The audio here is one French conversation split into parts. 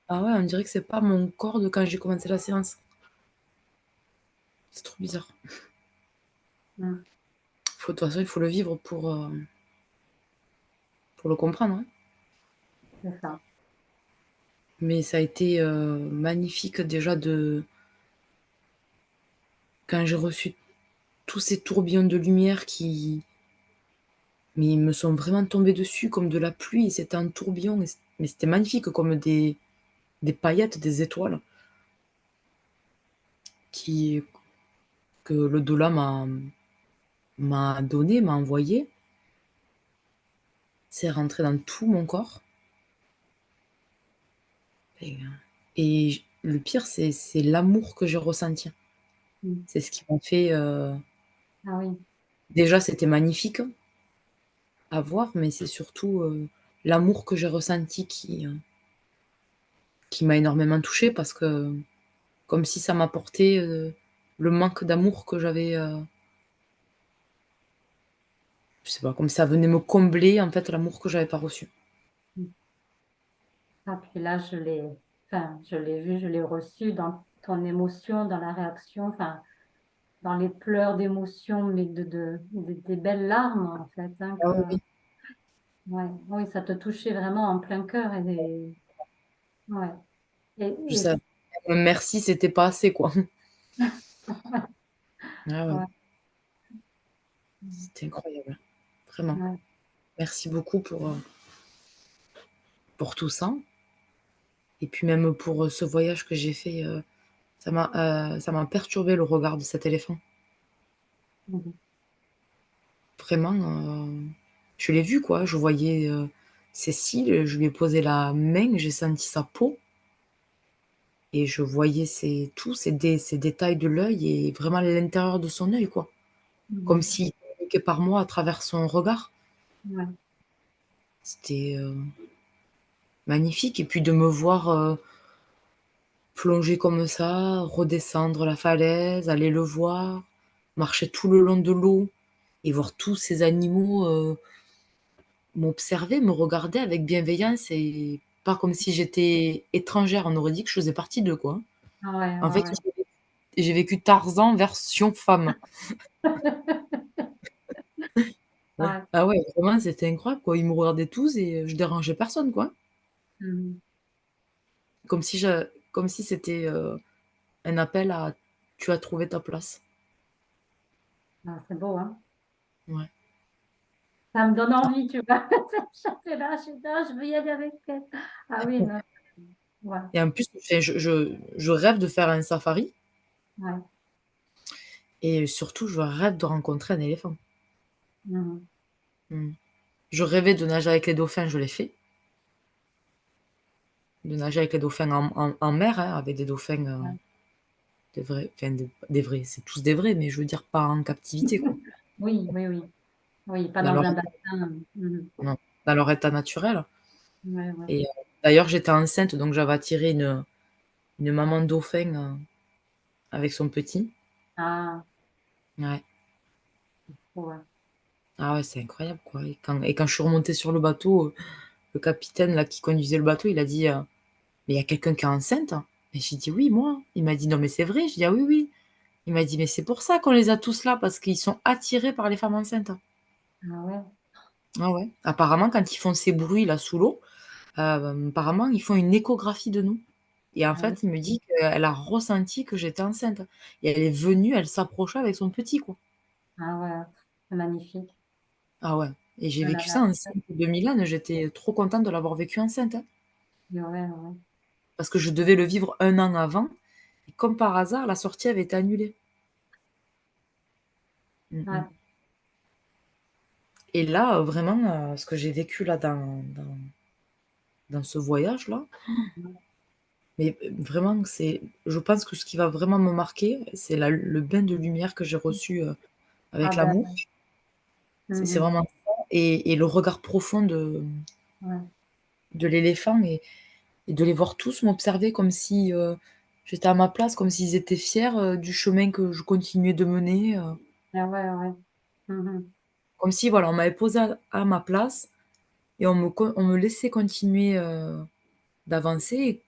Ah ouais, on dirait que c'est pas mon corps de quand j'ai commencé la séance. C'est trop bizarre. Mmh. Faut de toute façon, il faut le vivre pour le comprendre, hein. C'est ça. Mais ça a été, magnifique déjà de quand j'ai reçu tous ces tourbillons de lumière qui mais ils me sont vraiment tombés dessus comme de la pluie, c'était un tourbillon et mais c'était magnifique comme des paillettes, des étoiles qui que le doula m'a donné, m'a envoyé. C'est rentré dans tout mon corps et le pire, c'est l'amour que j'ai ressenti. Mmh. C'est ce qui m'a fait, Ah oui. déjà, c'était magnifique à voir, mais c'est surtout, l'amour que j'ai ressenti qui m'a énormément touchée parce que comme si ça m'apportait, le manque d'amour que j'avais, je sais pas, comme ça venait me combler, en fait, l'amour que j'avais pas reçu. Mmh. Ah puis là, je l'ai vu, je l'ai reçu dans ton émotion, dans la réaction, enfin, dans les pleurs d'émotion, mais des belles larmes, en fait, hein, Ah que oui, oui. ouais, oui, ça te touchait vraiment en plein cœur et ouais Je et sais merci, c'était pas assez, quoi. Ah ouais, ouais. Mmh. c'était incroyable, vraiment. Ouais. Merci beaucoup pour tout ça et puis même pour, ce voyage que j'ai fait, ça m'a perturbé le regard de cet éléphant. Mmh mh. Vraiment, je l'ai vu, quoi. Je voyais, ses cils, je lui ai posé la main, j'ai senti sa peau et je voyais ces détails de l'œil et vraiment l'intérieur de son œil, quoi. Comme Mmh. s'il communiquait par moi à travers son regard. Ouais. C'était, magnifique et puis de me voir, plonger comme ça, redescendre la falaise, aller le voir, marcher tout le long de l'eau et voir tous ces animaux, m'observer, me regarder avec bienveillance et pas comme si j'étais étrangère. On aurait dit que je faisais partie d'eux, quoi. Ah ouais, En fait, ouais, j'ai vécu Tarzan version femme. ouais. Ouais. Ouais. Ah ouais, vraiment, c'était incroyable, quoi. Ils me regardaient tous et je dérangeais personne, quoi. Mmh mh. Comme si c'était, un appel à: «Tu as trouvé ta place». Ah, c'est beau, hein? Ouais. Ça me donne envie, tu vois? J'étais là, je dis: «Ah, je veux y aller avec elle». Ah oui, non, ouais, Et en plus, enfin, je rêve de faire un safari ouais. et surtout, je rêve de rencontrer un éléphant. Mmh mh. Mmh. Je rêvais de nager avec les dauphins, je l'ai fait. De nager avec les dauphins en mer, hein, avec des dauphins, Ouais. des vrais, enfin des vrais, c'est tous des vrais, mais je veux dire pas en captivité, quoi. Oui, oui, oui. Oui, pas Dans dans leur un état bassin, mmh mh. non, dans leur état naturel Ouais, ouais. et d'ailleurs, j'étais enceinte, donc j'avais attiré une maman dauphin, avec son petit. Ah, Ouais. ouais. Ah ouais, c'est incroyable, quoi et quand je suis remontée sur le bateau, le capitaine, là, qui conduisait le bateau, il a dit: «Mais il y a quelqu'un qui est enceinte?» Et j'ai dit: «Oui, moi». Il m'a dit: «Non, mais c'est vrai?» J'ai dit: «Ah oui, oui». Il m'a dit: «Mais c'est pour ça qu'on les a tous là, parce qu'ils sont attirés par les femmes enceintes». Ah ouais. Ah ouais. Apparemment, quand ils font ces bruits-là sous l'eau, apparemment, ils font une échographie de nous et en Ah oui. fait, il me dit qu'elle a ressenti que j'étais enceinte et elle est venue, elle s'approcha avec son petit, quoi. Ah ouais, c'est magnifique. Ah ouais et j'ai De la vécu ça nature. enceinte de Milan, j'étais trop contente de l'avoir vécu enceinte, hein, Ouais, ouais. parce que je devais le vivre 1 an avant et comme par hasard, la sortie avait été annulée. Mmh mh Ouais. et là, vraiment, ce que j'ai vécu là dans ce voyage-là, Ouais. mais vraiment, je pense que ce qui va vraiment me marquer, c'est le bain de lumière que j'ai reçu, Ah avec ben, l'amour. mmh C'est mh. vraiment ça et le regard profond Ouais. de l'éléphant et de les voir tous m'observer comme si, j'étais à ma place, comme s'ils étaient fiers, du chemin que je continuais de mener, Ah ouais, ouais. Mmh mh. comme si voilà, on m'avait posée à ma place et on me laissait continuer, d'avancer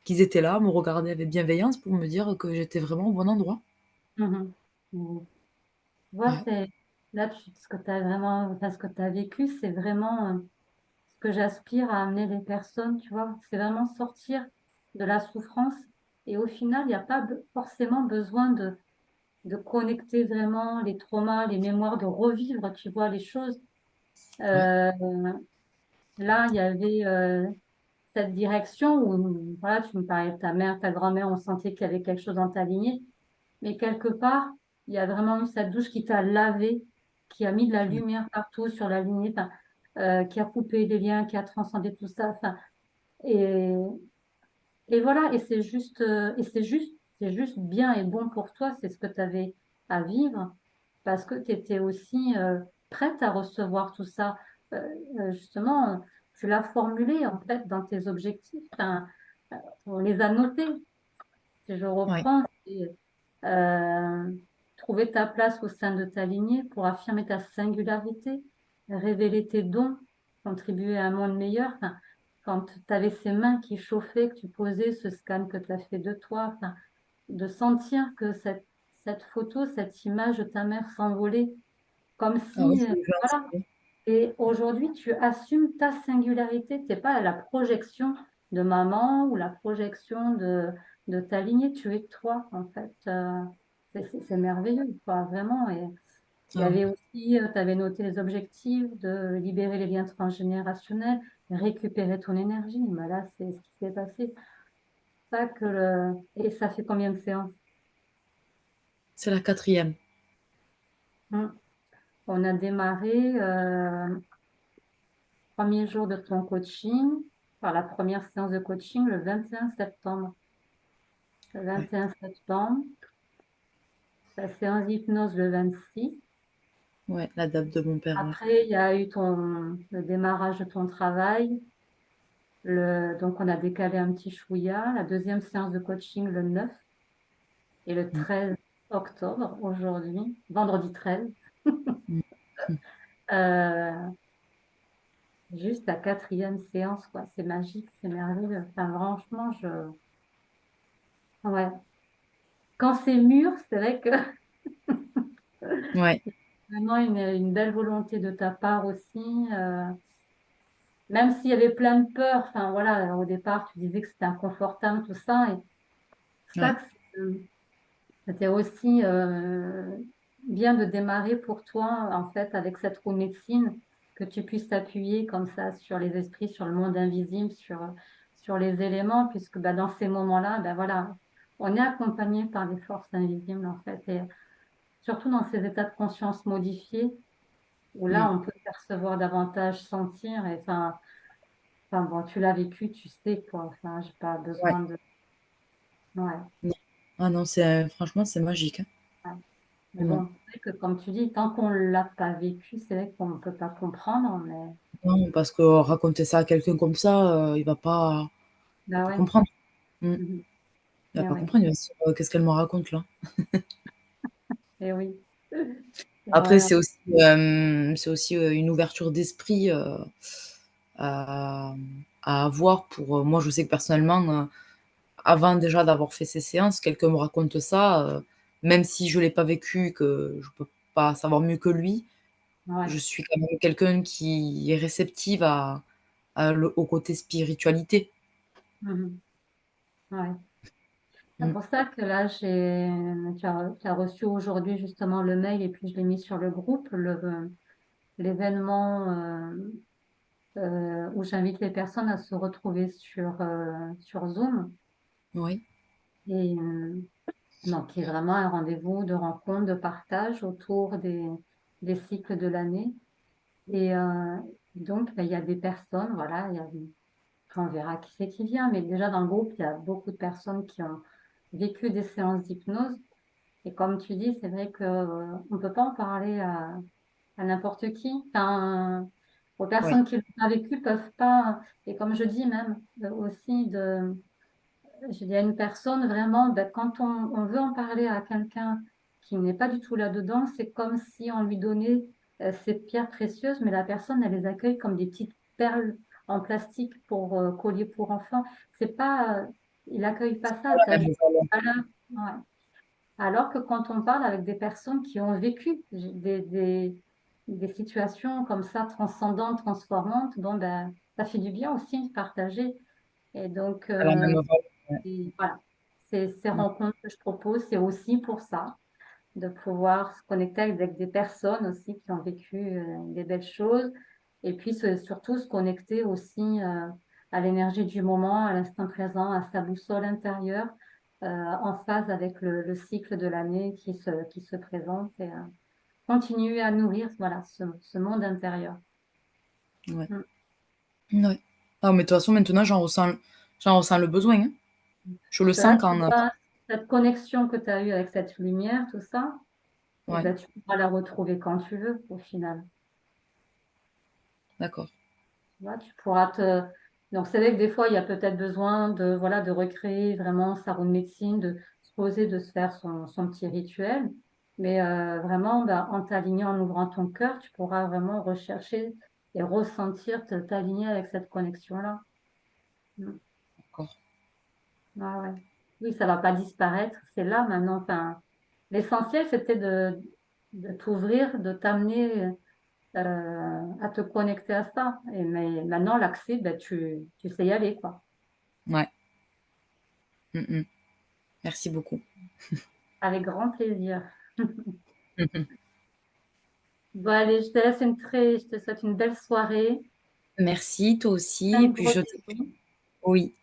qu'ils étaient là, me regarder avec bienveillance pour me dire que j'étais vraiment au bon endroit. Mmh. Mmh. Tu vois, Ouais, c'est là, ce que tu as vraiment, enfin, ce que tu as vécu, c'est vraiment ce que j'aspire à amener les personnes, tu vois. C'est vraiment sortir de la souffrance. Et au final, il n'y a pas forcément besoin de connecter vraiment les traumas, les mémoires, de revivre, tu vois, les choses. ouais, Euh, Là, il y avait cette direction où, voilà, tu me parlais de ta mère, ta grand-mère, on sentait qu'il y avait quelque chose dans ta lignée. Mais quelque part, il y a vraiment eu cette douche qui t'a lavé, qui a mis de la ouais. lumière partout sur la lignée, enfin, qui a coupé les liens, qui a transcendé tout ça. Enfin, et, et voilà, c'est juste bien et bon pour toi, c'est ce que tu avais à vivre, parce que tu étais aussi prête à recevoir tout ça. Euh, Justement, tu l'as formulé en fait dans tes objectifs. Enfin, on les a notés. Si je Ouais. reprends, c'est euh, trouver ta place au sein de ta lignée pour affirmer ta singularité, révéler tes dons, contribuer à un monde meilleur. Enfin, quand tu avais ces mains qui chauffaient, que tu posais ce scan que tu as fait de toi, enfin, de sentir que cette photo, cette image de ta mère s'envolait, comme Ah ouais, si, je vais voilà, et aujourd'hui, tu assumes ta singularité. Tu n'es pas la projection de maman ou la projection de ta lignée. Tu es toi, en fait. C'est merveilleux, quoi, vraiment. Et il y ah, avait aussi, tu avais noté les objectifs de libérer les liens transgénérationnels, récupérer ton énergie. Mais là, c'est ce qui s'est passé. Ça que Et ça fait combien de séances? c'est la quatrième. Hum. On a démarré premier jour de ton coaching, par la première séance de coaching le 21 septembre. Le Ouais, 21 septembre, la séance d'hypnose le 26. ouais, la date de mon père, ouais. Après, il y a eu le démarrage de ton travail. Donc, on a décalé un petit chouïa. La deuxième séance de coaching le 9 et le Mm, 13 octobre, aujourd'hui, vendredi 13. mm, mm. Euh, Juste la quatrième séance, quoi. C'est magique, c'est merveilleux. Enfin, franchement, ouais. Quand c'est mûr, c'est vrai que Ouais, vraiment une belle volonté de ta part aussi. Même s'il y avait plein de peurs, enfin voilà, au départ, tu disais que c'était inconfortable, tout ça. Et ça, ouais, c'était aussi bien de démarrer pour toi, en fait, avec cette roue médecine, que tu puisses t'appuyer comme ça sur les esprits, sur le monde invisible, sur les éléments, puisque bah, dans ces moments-là, ben voilà, on est accompagné par des forces invisibles, en fait. Et surtout dans ces états de conscience modifiés, où là, mm, on peut percevoir davantage, sentir. Et enfin bon, tu l'as vécu, tu sais quoi. Enfin, j'ai pas ouais. besoin de. Ouais, Non. Ah non, franchement, c'est magique, hein. ouais. Mais Vraiment. bon, c'est vrai que comme tu dis, tant qu'on l'a pas vécu, c'est vrai qu'on ne peut pas comprendre. Mais Non, parce que raconter ça à quelqu'un comme ça, il va pas, bah ouais. comprendre. Mm. Mhm. Il va Eh pas oui, comprendre. Il va se dire, qu'est-ce qu'elle me raconte là? eh oui. Et Après, voilà. c'est aussi une ouverture d'esprit à, à avoir pour. Moi, je sais que personnellement, avant déjà d'avoir fait ces séances, quelqu'un me raconte ça, même si je l'ai pas vécu, que je peux pas savoir mieux que lui, Ouais. je suis quand même quelqu'un qui est réceptive au côté spiritualité. Mhm. Ouais. C'est Mm. pour ça que là, tu as reçu aujourd'hui justement le mail et puis je l'ai mis sur le groupe, l'événement où j'invite les personnes à se retrouver sur Zoom. Oui, Et donc, qui est vraiment un rendez-vous de rencontre, de partage autour des cycles de l'année. Et donc, ben, il y a des personnes, voilà, on verra qui c'est qui vient, mais déjà dans le groupe, il y a beaucoup de personnes qui ont vécu des séances d'hypnose. Et comme tu dis, c'est vrai que, on ne peut pas en parler à n'importe qui. Enfin, aux oui, personnes qui l'ont pas vécu peuvent pas, et comme je dis même aussi, je dis à une personne vraiment, ben, quand on veut en parler à quelqu'un qui n'est pas du tout là-dedans, c'est comme si on lui donnait ces pierres précieuses, mais la personne, elle les accueille comme des petites perles en plastique pour collier pour enfants. C'est pas, il accueille pas Pas ça, la ça même juste valeur. valeur. Ouais. Alors que quand on parle avec des personnes qui ont vécu des situations comme ça, transcendantes, transformantes, bon, ben, ça fait du bien aussi de partager. Et donc, Pas la même valeur, ouais. et voilà, ces Mmh. rencontres que je propose, c'est aussi pour ça, de pouvoir se connecter avec des personnes aussi qui ont vécu des belles choses. Et puis surtout se connecter aussi à l'énergie du moment, à l'instant présent, à sa boussole intérieure, en phase avec le cycle de l'année qui se présente et continuer à nourrir voilà, ce monde intérieur. Ouais. Mm. Ouais. Ah, mais de toute façon, maintenant, j'en ressens le besoin, hein. Je le Parce que là, sens tu quand, vois, cette connexion que tu as eue avec cette lumière, tout ça, et ouais, ben, tu pourras la retrouver quand tu veux, au final. d'accord. Tu vois, tu pourras te... Donc, c'est vrai que des fois, il y a peut-être besoin de, voilà, de recréer vraiment sa roue de médecine, de se poser, de se faire son petit rituel. Mais vraiment, bah, en t'alignant, en ouvrant ton cœur, tu pourras vraiment rechercher et ressentir, t'aligner avec cette connexion-là. Mm. D'accord. Ah ouais. Oui, ça va pas disparaître, c'est là maintenant. Enfin, l'essentiel, c'était de t'ouvrir, de t'amener à te connecter à ça. Et mais maintenant, l'accès, ben, tu sais y aller, quoi. Ouais. Mmh mh. Merci beaucoup. Avec grand plaisir. Mmh mh. Bon, allez, je te souhaite une belle soirée, Merci, toi aussi plein et de puis gros je te bisous. oui,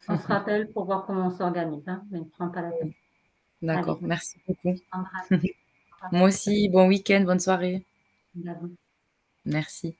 On se rappelle pour voir comment on s'organise, hein, mais ne prends pas la tête. oui, d'accord, Allez, merci beaucoup. embrasse. Au revoir. Moi aussi, bon week-end, bonne soirée. Bisous. Merci.